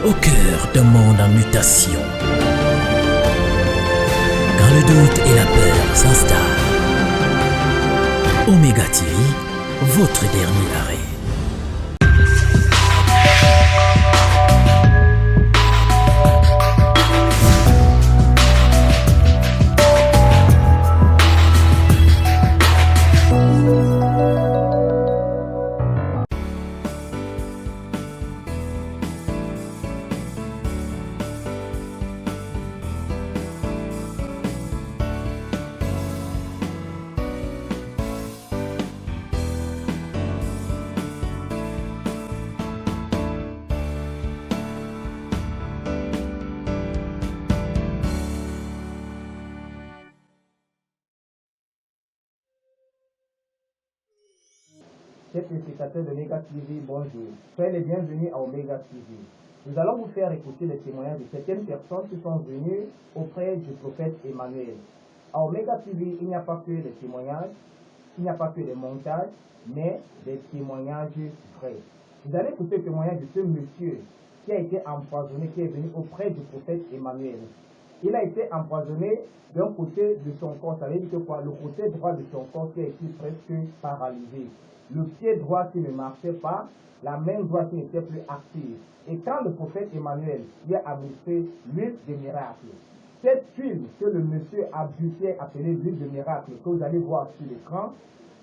au cœur d'un monde en mutation. Quand le doute et la peur s'installent, Omega TV, votre dernier arrêt. Chers téléspectateurs de Omega TV, bonjour. Soyez les bienvenus à Omega TV. Nous allons vous faire écouter les témoignages de certaines personnes qui sont venues auprès du prophète Emmanuel. À Omega TV, il n'y a pas que des témoignages, il n'y a pas que des montages, mais des témoignages vrais. Vous allez écouter le témoignage de ce monsieur qui a été empoisonné, qui est venu auprès du prophète Emmanuel. Il a été empoisonné d'un côté de son corps, ça veut dire que quoi? Le côté droit de son corps qui a été presque paralysé. Le pied droit qui ne marchait pas, la main droite qui n'était plus active. Et quand le prophète Emmanuel lui a administré l'huile de miracle, cette huile que le monsieur a bu, appelée l'huile de miracle, que vous allez voir sur l'écran,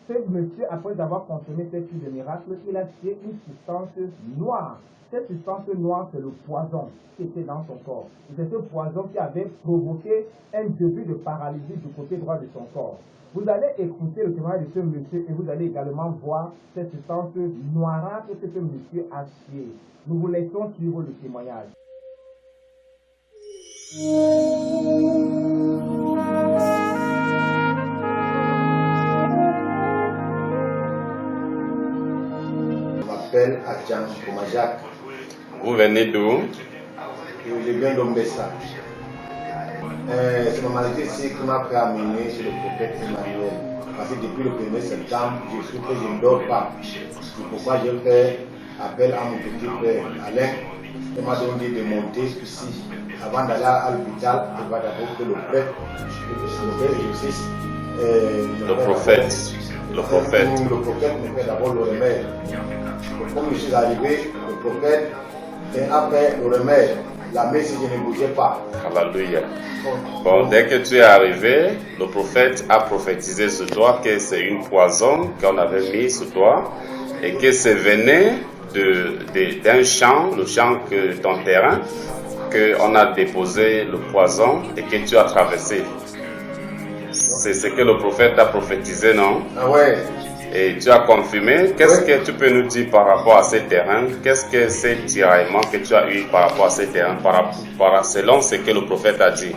ce monsieur, après avoir consommé cette huile de miracle, il a créé une substance noire. Cette substance noire, c'est le poison qui était dans son corps. C'est ce poison qui avait provoqué un début de paralysie du côté droit de son corps. Vous allez écouter le témoignage de ce monsieur et vous allez également voir cette substance noirâtre que ce monsieur a chié. Nous vous laissons suivre le témoignage. Je m'appelle Adjan Komajak. Vous venez d'où? Je viens d'Ombessa. C'est ma maladie ici qui m'a fait amener chez le prophète Emmanuel. Parce que depuis le 1er septembre, je suis que je ne dors pas. C'est pourquoi je fais appel à mon petit frère Alain. Il m'a donné de monter ici. Avant d'aller à l'hôpital, il va d'abord que le prophète exercice. Le prophète me fait d'abord le remède. Comme je suis arrivé, le prophète, et après le remède, la messe, je ne bougeais pas. Alléluia. Bon, dès que tu es arrivé, le prophète a prophétisé sur toi que c'est une poison qu'on avait mis sur toi et que c'est venu d'un champ, le champ que ton terrain, qu'on a déposé le poison et que tu as traversé. C'est ce que le prophète a prophétisé, non? Ah ouais. Et tu as confirmé. Qu'est-ce que tu peux nous dire par rapport à ces terrains? Qu'est-ce que c'est tiraillement que tu as eu par rapport à ces terrains, selon ce que le prophète a dit?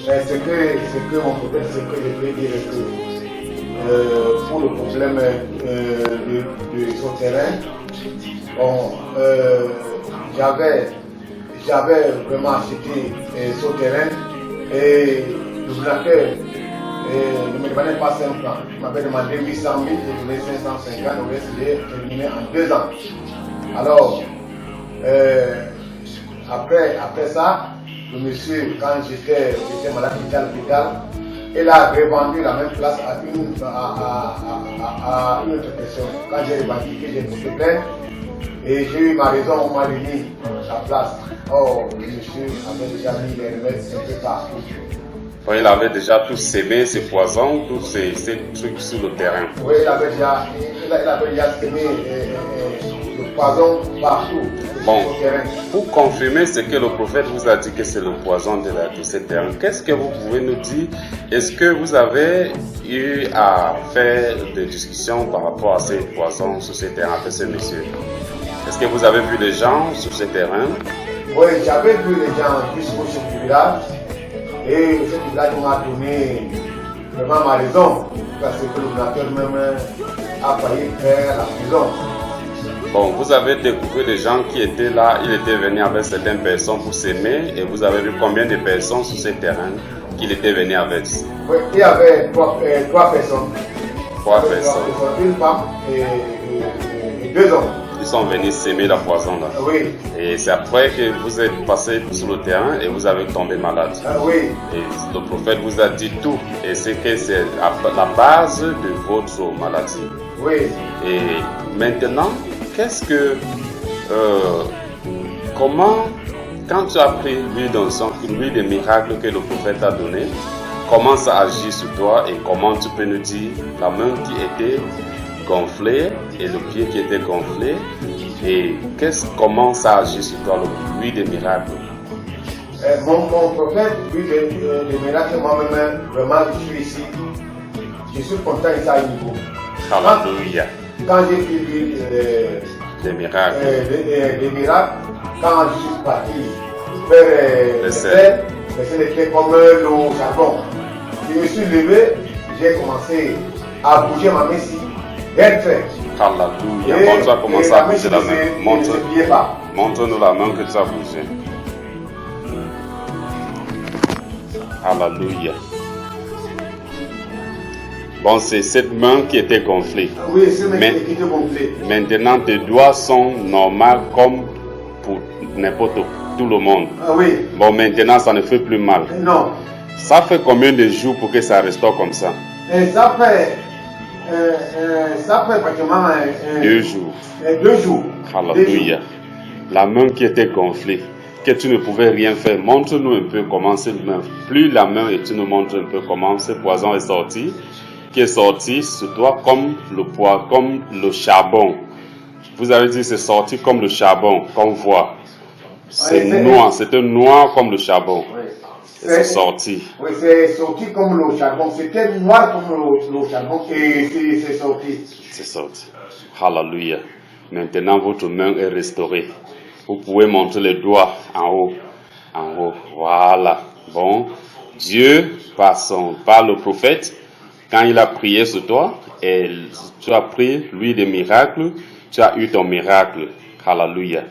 Ce que mon prophète, ce que je peux dire, que pour le problème de ce terrain, bon, j'avais vraiment acheté ce terrain et le braqueur ne me demandait pas 5 francs. Il m'avait demandé 800 000, j'ai donné 550, on va terminé en 2 ans. Alors, après ça, le monsieur, quand j'étais malade à l'hôpital, il a revendu la même place à une autre personne. Quand j'ai revendiqué, j'ai poussé plainte et j'ai eu ma raison, on m'a remis sa place. Oh, le monsieur avait déjà mis les remèdes un peu partout. Bon, il avait déjà tout sémé, ces poisons, tous ces trucs sur le terrain. Oui, il avait déjà sémé le poison partout. Bon, pour confirmer ce que le prophète vous a dit que c'est le poison de ce terrain, qu'est-ce que vous pouvez nous dire? Est-ce que vous avez eu à faire des discussions par rapport à ces poisons sur ce terrain avec ce monsieur? Est-ce que vous avez vu des gens sur ce terrain? Oui, j'avais vu les gens jusqu'au chef du village. Et ce village m'a donné vraiment ma raison, parce que le donateur même a failli faire la prison. Bon, vous avez découvert des gens qui étaient là, ils étaient venus avec certaines personnes pour s'aimer, et vous avez vu combien de personnes sur ce terrain qu'il était venu avec? Oui, il y avait trois personnes. Trois personnes. Une femme et 2 hommes. ils sont venus s'aimer la poison là. Oui. Et c'est après que vous êtes passé sur le terrain et vous avez tombé malade. Oui. Et le prophète vous a dit tout. Et c'est que c'est la base de votre maladie. Oui. Et maintenant, comment, quand tu as pris l'huile d'onction, l'huile des miracles que le prophète t'a donné, comment ça agit sur toi et comment tu peux nous dire la main qui était gonflée et le pied qui était gonflé et comment ça agit sur toi, l'huile des miracles? Mon prophète, l'huile des miracles, moi-même, vraiment, je suis ici. Je suis content ici à niveau. Alléluia. Quand j'ai pris l'huile des miracles, quand je suis parti faire le sel était comme le charbon. Je me suis levé, j'ai commencé à bouger ma main ici, d'un trait. Alléluia. Quand tu as commencé à bouger la main, montre-nous la main que tu as bougée. Alléluia. Bon, c'est cette main qui était gonflée. Oui, c'est main qui était gonflée. Maintenant, tes doigts sont normaux comme pour n'importe tout le monde. Oui. Bon, maintenant, ça ne fait plus mal. Non. Ça fait combien de jours pour que ça restaure comme ça? Ça fait pratiquement 2 jours. 2 jours. Alléluia. La main qui était gonflée, que tu ne pouvais rien faire. Montre-nous un peu comment cette main. Plus la main et tu nous montres un peu comment ce poison est sorti, qui est sorti sur toi comme le poids, comme le charbon. Vous avez dit c'est sorti comme le charbon, qu'on voit. C'est noir, c'était noir comme le charbon. Oui. C'est sorti. Oui, c'est sorti comme le charbon. C'était noir comme le charbon et c'est sorti. C'est sorti. Alléluia. Maintenant, votre main est restaurée. Vous pouvez montrer les doigts en haut. En haut. Voilà. Bon. Dieu, par le prophète, quand il a prié sur toi, et tu as pris l'huile des miracles, tu as eu ton miracle. Alléluia.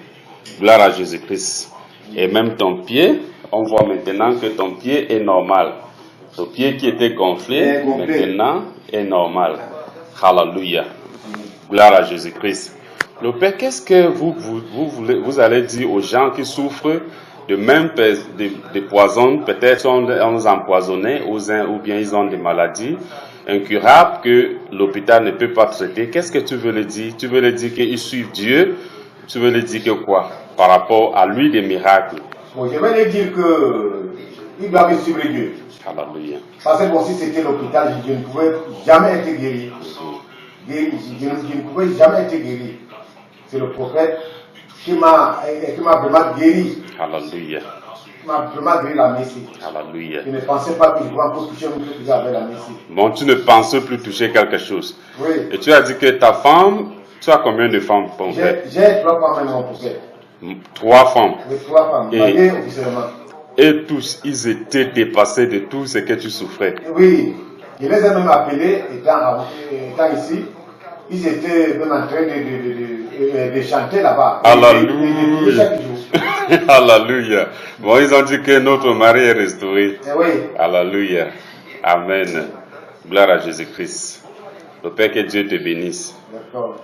Gloire à Jésus-Christ. Et même ton pied, on voit maintenant que ton pied est normal. Le pied qui était gonflé, maintenant est normal. Alléluia. Gloire à Jésus-Christ. Le Père, qu'est-ce que vous allez dire aux gens qui souffrent de même des poisons, peut-être on les empoisonnés ou bien ils ont des maladies incurables que l'hôpital ne peut pas traiter? Qu'est-ce que tu veux leur dire? Tu veux leur dire qu'ils suivent Dieu? Tu veux leur dire que quoi? Par rapport à lui des miracles. Bon, je vais leur dire qu'ils doivent suivre Dieu. Alléluia. Parce que bon, si c'était l'hôpital, je ne pouvais jamais être guéri. Je ne pouvais jamais être guéri. C'est le prophète qui m'a vraiment guéri. Alléluia. Qui m'a vraiment guéri la Messie. Alléluia. Je ne pensais pas que je pouvais encore toucher un truc avec la Messie. Bon, tu ne pensais plus toucher quelque chose. Oui. Et tu as dit que ta femme, tu as combien de femmes, ton père? J'ai 3 femmes maintenant, mon prophète. 3 femmes. Oui, 3 femmes. Mariées officiellement. Et tous, ils étaient dépassés de tout ce que tu souffrais. Oui. Je les ai même appelés, étant ici. Ils étaient même en train de chanter là-bas. Alléluia. Alléluia. Bon, ils ont dit que notre mari est restauré. Oui. Alléluia. Amen. Gloire à Jésus-Christ. Le Père, que Dieu te bénisse.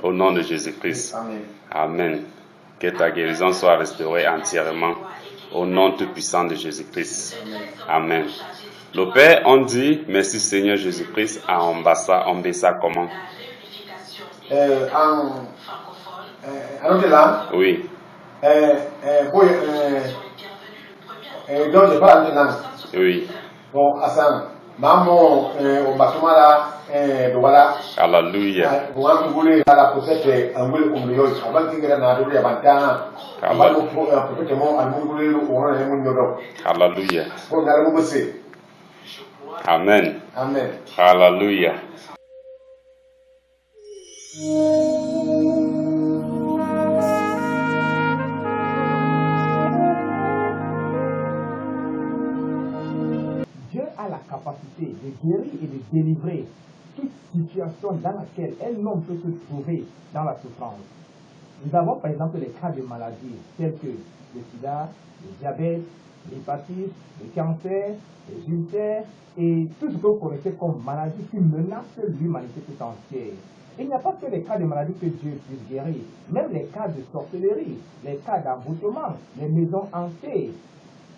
Au nom de Jésus-Christ. Amen. Amen. Que ta guérison soit restaurée entièrement. Au nom tout puissant de Jésus-Christ. Amen. Le Père, on dit merci Seigneur Jésus-Christ à Ambessa comment? En autre langue? Oui. Donc je parle en autre langue. Oui. Bon, Hassan, maman, au bâtiment là, voilà. Alléluia. Bon, on voulait la prophète en voulait comme le yeux. Avant qu'il y ait un adoré à Bantana, avant le prophète mon, on voulait le courant et mon yoro. Alléluia. Bon, là, vous savez. Amen. Amen. Alléluia. Dieu a la capacité de guérir et de délivrer toute situation dans laquelle un homme peut se trouver dans la souffrance. Nous avons par exemple les cas de maladies telles que le sida, le diabète, l'hépatite, le cancer, les ulcères et tout ce que vous connaissez comme maladies qui menacent l'humanité tout entière. Il n'y a pas que les cas de maladie que Dieu puisse guérir, même les cas de sorcellerie, les cas d'emboutement, les maisons hantées.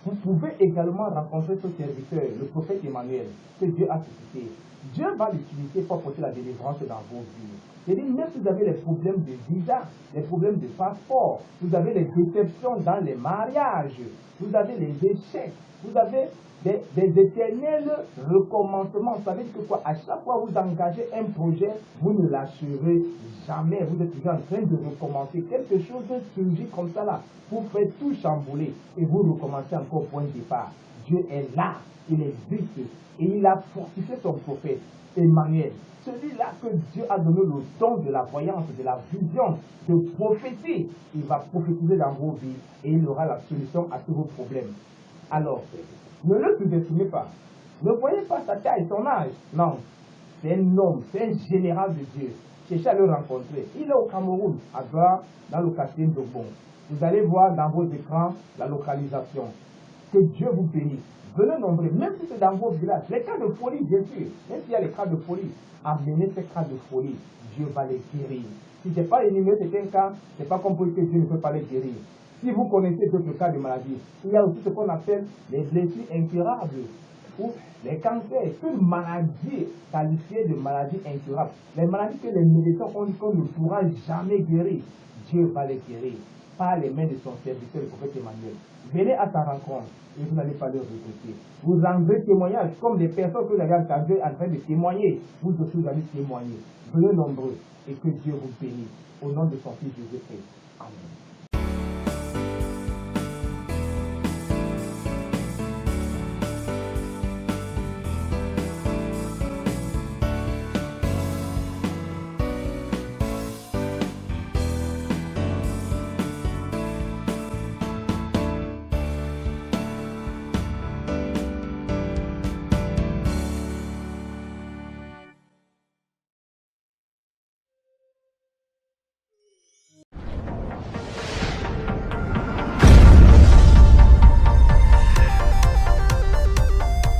Vous pouvez également rencontrer ce serviteur, le prophète Emmanuel, que Dieu a suscité. Dieu va l'utiliser pour porter la délivrance dans vos vies. C'est-à-dire, même si vous avez les problèmes de visa, les problèmes de passeport, vous avez les déceptions dans les mariages, vous avez les échecs, vous avez des éternels recommencements. Vous savez que quoi, à chaque fois que vous engagez un projet, vous ne lâcherez jamais. Vous êtes toujours en train de recommencer. Quelque chose surgit comme ça là. Vous faites tout chambouler et vous recommencez encore au point de départ. Dieu est là, il existe et il a fortifié son prophète Emmanuel. Celui-là que Dieu a donné le don de la voyance, de la vision, de prophétie. Il va prophétiser dans vos vies et il aura la solution à tous vos problèmes. Alors, ne le sous-estimez pas. Ne voyez pas sa taille, son âge. Non, c'est un homme, c'est un général de Dieu. Cherchez à le rencontrer. Il est au Cameroun, à Douala, dans le quartier d'Obon. Vous allez voir dans vos écrans la localisation. Que Dieu vous bénisse. Venez nombreux, même si c'est dans vos villages. Les cas de folie, bien sûr. Même s'il y a les cas de folie, amenez ces cas de folie. Dieu va les guérir. Si ce n'est pas énuméré, c'est un cas, ce n'est pas compris que Dieu ne peut pas les guérir. Si vous connaissez d'autres cas de maladie, il y a aussi ce qu'on appelle les blessures incurables ou les cancers, toutes maladies qualifiées de maladies incurables. Les maladies que les médecins ont dit qu'on ne pourra jamais guérir, Dieu va les guérir par les mains de son serviteur, le prophète Emmanuel. Venez à sa rencontre et vous n'allez pas le regretter. Vous rendrez témoignage comme les personnes que vous avez entendues en train de témoigner. Vous aussi vous allez témoigner. Venez nombreux et que Dieu vous bénisse. Au nom de son Fils Jésus-Christ. Amen.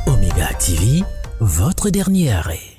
Omega TV, votre dernier arrêt.